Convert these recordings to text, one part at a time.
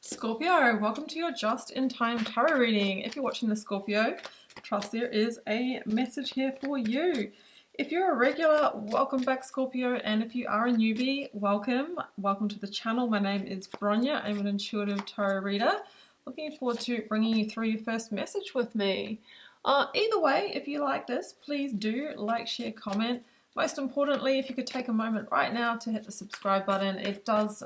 Scorpio, welcome to your just-in-time tarot reading. If you're watching the Scorpio, trust there is a message here for you. If you're a regular, welcome back Scorpio, and if you are a newbie, welcome. Welcome to the channel. My name is BRONYA. I'm an intuitive tarot reader. Looking forward to bringing you through your first message with me. Either way, if you like this, please do like, share, comment. Most importantly, if you could take a moment right now to hit the subscribe button, it does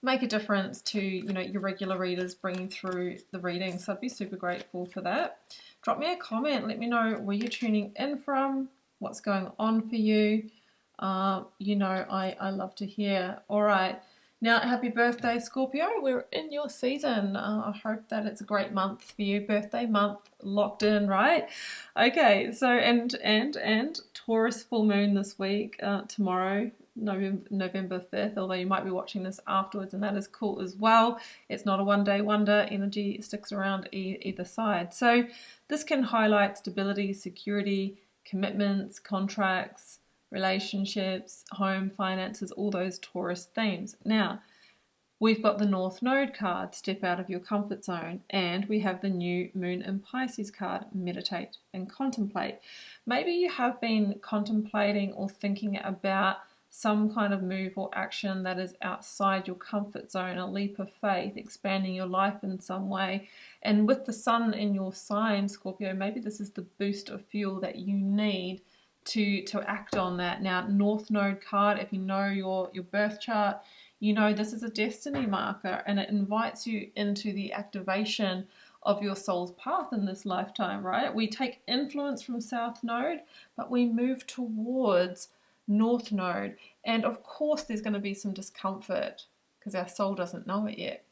make a difference to your regular readers bringing through the reading, so I'd be super grateful for that. Drop me a comment, let me know where you're tuning in from, what's going on for you. I love to hear. All right, now happy birthday Scorpio, we're in your season. I hope that it's a great month for you, birthday month locked in, right? Okay, so and Taurus full moon this week, tomorrow, November 5th, although you might be watching this afterwards, and that is cool as well. It's not a one-day wonder. Energy sticks around either side. So this can highlight stability, security, commitments, contracts, relationships, home, finances, all those Taurus themes. Now, we've got the North Node card, step out of your comfort zone, and we have the new Moon in Pisces card, meditate and contemplate. Maybe you have been contemplating or thinking about some kind of move or action that is outside your comfort zone, a leap of faith, expanding your life in some way. And with the sun in your sign, Scorpio, maybe this is the boost of fuel that you need to act on that. Now, North Node card, if you know your birth chart, you know this is a destiny marker, and it invites you into the activation of your soul's path in this lifetime, right? We take influence from South Node, but we move towards North Node, and of course there's going to be some discomfort because our soul doesn't know it yet.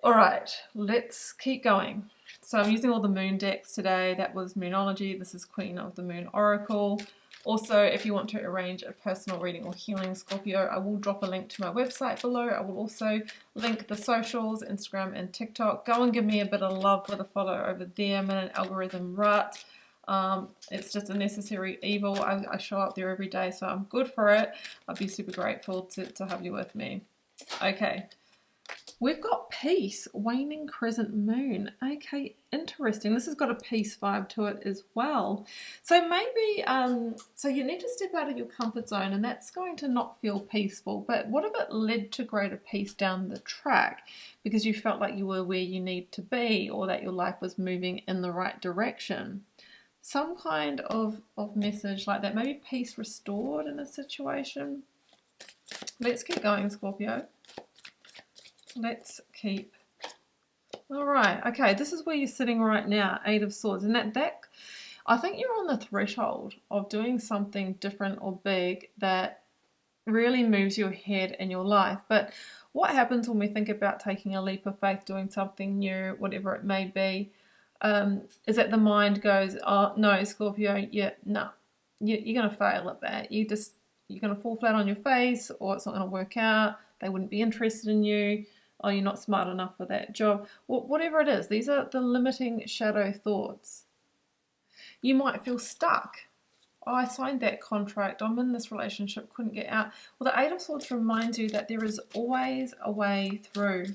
All right, let's keep going. So I'm using all the moon decks today. That was Moonology. This is Queen of the Moon Oracle. Also, if you want to arrange a personal reading or healing, Scorpio, I will drop a link to my website below. I will also link the socials, Instagram and TikTok. Go and give me a bit of love with a follow over there. I'm in an algorithm rut. It's just a necessary evil. I show up there every day, so I'm good for it. I'd be super grateful to have you with me. Okay, we've got peace, waning crescent moon. Okay, interesting. This has got a peace vibe to it as well. So maybe, so you need to step out of your comfort zone, and that's going to not feel peaceful. But what if it led to greater peace down the track because you felt like you were where you need to be, or that your life was moving in the right direction? Some kind of message like that, maybe peace restored in a situation. Let's keep going, Scorpio. Let's keep. All right, okay, this is where you're sitting right now, Eight of Swords, and that I think you're on the threshold of doing something different or big that really moves your head in your life. But what happens when we think about taking a leap of faith, doing something new, whatever it may be? Is that the mind goes, oh no, Scorpio, you're going to fail at that. You're going to fall flat on your face, or it's not going to work out. They wouldn't be interested in you. Oh, you're not smart enough for that job. Whatever it is, these are the limiting shadow thoughts. You might feel stuck. Oh, I signed that contract. I'm in this relationship, couldn't get out. Well, the Eight of Swords reminds you that there is always a way through.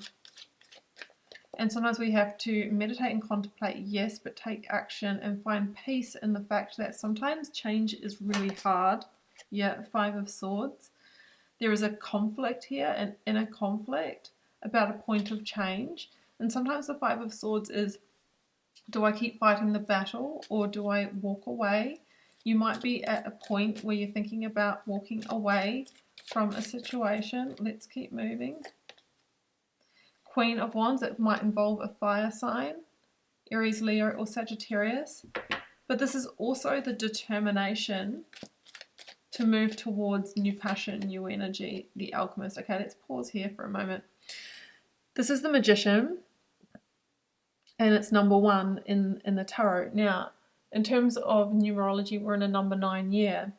And sometimes we have to meditate and contemplate, yes, but take action and find peace in the fact that sometimes change is really hard. Yeah, Five of Swords. There is a conflict here, an inner conflict about a point of change. And sometimes the Five of Swords is, do I keep fighting the battle or do I walk away? You might be at a point where you're thinking about walking away from a situation. Let's keep moving. Queen of Wands, it might involve a fire sign, Aries, Leo, or Sagittarius. But this is also the determination to move towards new passion, new energy, the Alchemist. Okay, let's pause here for a moment. This is the Magician, and it's number 1 in the tarot. Now, in terms of numerology, we're in a number 9 year.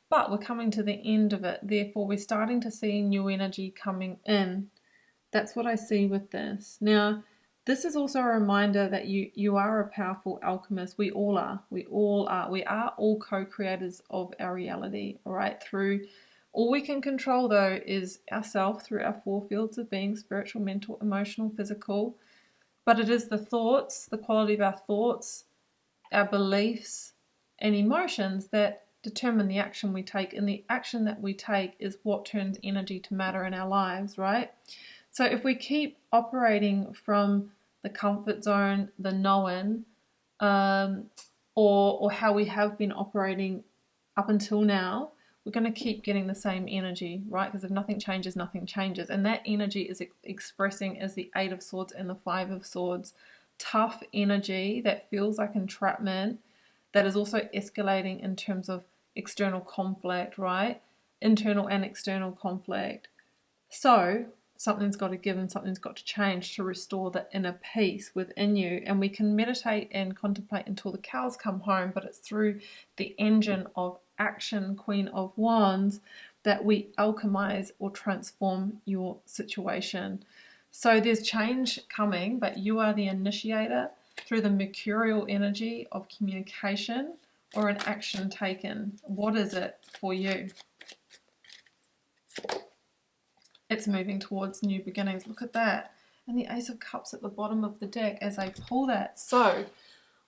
But we're coming to the end of it. Therefore, we're starting to see new energy coming in. That's what I see with this. Now, this is also a reminder that you are a powerful alchemist. We all are. We all are. We are all co-creators of our reality, all right, through All we can control though is ourselves through our 4 fields of being: spiritual, mental, emotional, physical. But it is the thoughts, the quality of our thoughts, our beliefs and emotions that determine the action we take, and the action that we take is what turns energy to matter in our lives, right? So if we keep operating from the comfort zone, the known, or how we have been operating up until now, we're going to keep getting the same energy, right? Because if nothing changes, nothing changes. And that energy is expressing as the 8 of Swords and the 5 of Swords. Tough energy that feels like entrapment, that is also escalating in terms of external conflict, right? Internal and external conflict. So something's got to give and something's got to change to restore the inner peace within you. And we can meditate and contemplate until the cows come home, but it's through the engine of action, Queen of Wands, that we alchemize or transform your situation. So there's change coming, but you are the initiator through the mercurial energy of communication or an action taken. What is it for you? It's moving towards new beginnings. Look at that. And the Ace of Cups at the bottom of the deck as I pull that. So,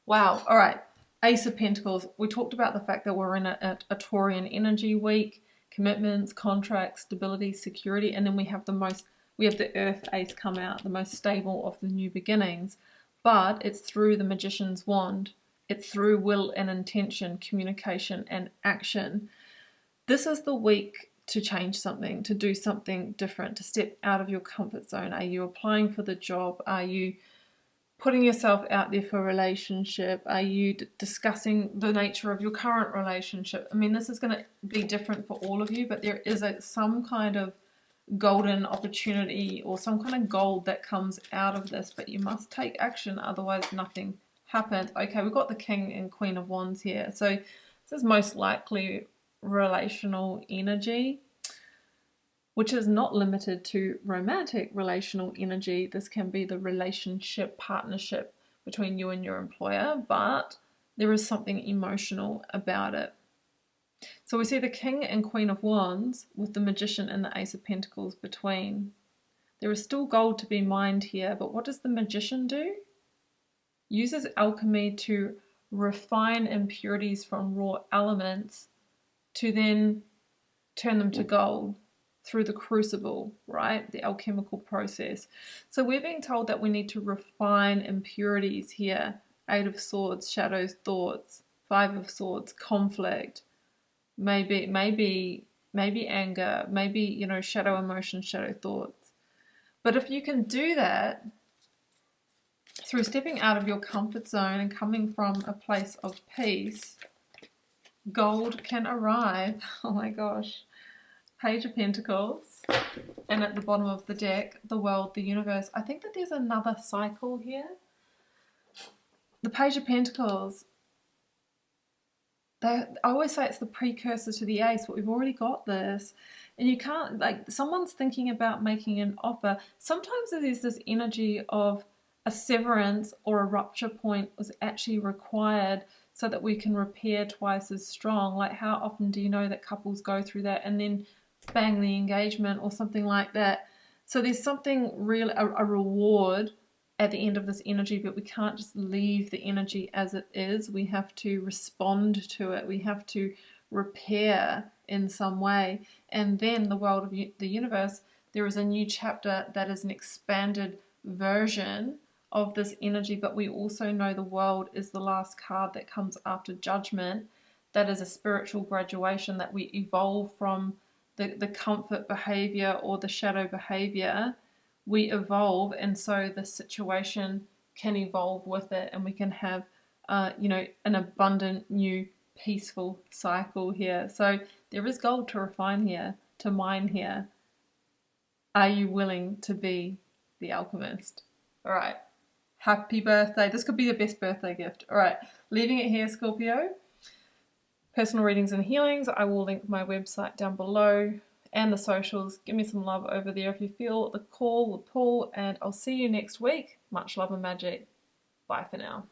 wow. All right. Ace of Pentacles. We talked about the fact that we're in a Taurian energy week. Commitments, contracts, stability, security. And then we have the Earth Ace come out, the most stable of the new beginnings. But it's through the Magician's Wand. It's through will and intention, communication and action. This is the week to change something, to do something different, to step out of your comfort zone. Are you applying for the job? Are you putting yourself out there for a relationship? Are you discussing the nature of your current relationship? I mean, this is going to be different for all of you, but there is some kind of golden opportunity or some kind of gold that comes out of this, but you must take action, otherwise nothing happens. Okay, we've got the King and Queen of Wands here. So this is most likely relational energy, which is not limited to romantic relational energy. This can be the relationship, partnership between you and your employer, but there is something emotional about it. So we see the King and Queen of Wands with the Magician and the Ace of Pentacles between. There is still gold to be mined here, but what does the Magician do? Uses alchemy to refine impurities from raw elements to then turn them to gold through the crucible, right? The alchemical process. So we're being told that we need to refine impurities here. 8 of Swords, shadows, thoughts. 5 of Swords, conflict. Maybe anger, maybe, shadow emotions, shadow thoughts. But if you can do that through stepping out of your comfort zone and coming from a place of peace, gold can arrive. Oh my gosh. Page of Pentacles. And at the bottom of the deck, the world, the universe. I think that there's another cycle here. The Page of Pentacles. I always say it's the precursor to the Ace, but we've already got this. And you can't, someone's thinking about making an offer. Sometimes there's this energy of a severance or a rupture point was actually required so that we can repair twice as strong. Like, how often do you know that couples go through that and then bang, the engagement or something like that? So there's something real, a reward at the end of this energy, but we can't just leave the energy as it is. We have to respond to it. We have to repair in some way. And then the world of the universe, there is a new chapter that is an expanded version of this energy, but we also know the world is the last card that comes after judgment. That is a spiritual graduation, that we evolve from the comfort behavior or the shadow behavior. We evolve, and so the situation can evolve with it, and we can have an abundant new peaceful cycle here. So there is gold to refine here, to mine here. Are you willing to be the alchemist? All right. Happy birthday. This could be the best birthday gift. All right. Leaving it here, Scorpio. Personal readings and healings. I will link my website down below and the socials. Give me some love over there if you feel the call, the pull, and I'll see you next week. Much love and magic. Bye for now.